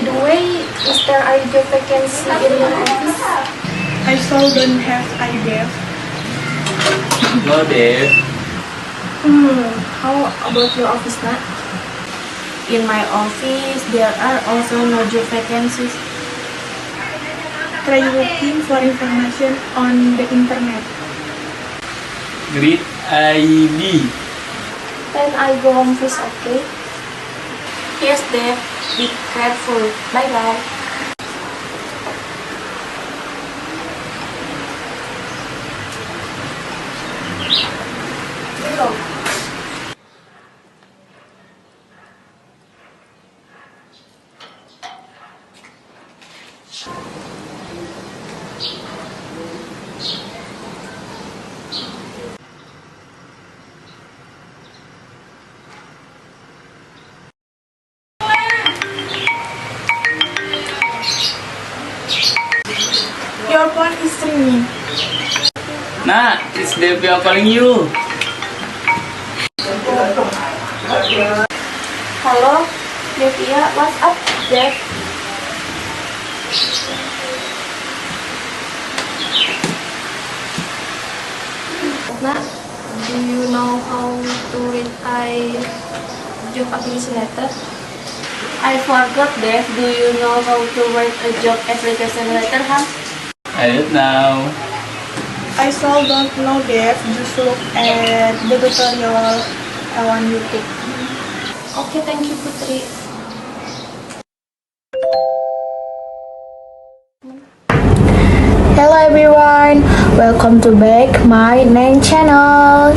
the way, is there a job vacancy in your office? I still don't have idea. No, Dev. How about your office, Nat? In my office, there are also no job vacancies. Try looking for information on the internet. Great ID. Can I go home first, okay? Yes, Dave. Be careful. Bye bye. Your phone is ringing. Nah, it's Dev yang calling you. Hello, Devia, what's up, Dev? Nat, do you know how to read a job application letter? I forgot, Dave. Do you know how to write a job application letter, huh? I don't know. I still don't know Dave. Just look at the tutorial on YouTube. Okay, thank you, Putri. Hello everyone, welcome to back my main channel.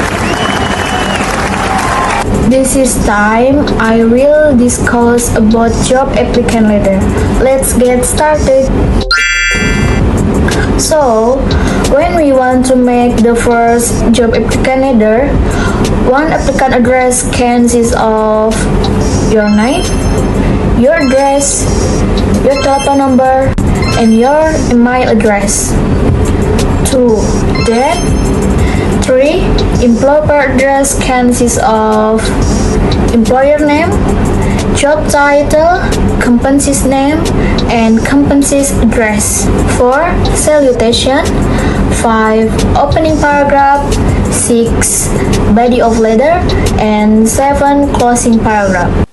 This is time I will discuss about job applicant letter. Let's get started. So, when we want to make the first job applicant letter, one applicant address consists of your name, your address, your telephone number, and your email address. 2. Date. 3. Employer address consists of employer name, job title, company's name, and company's address. 4. Salutation. 5. Opening paragraph. 6. Body of letter. And 7. Closing paragraph.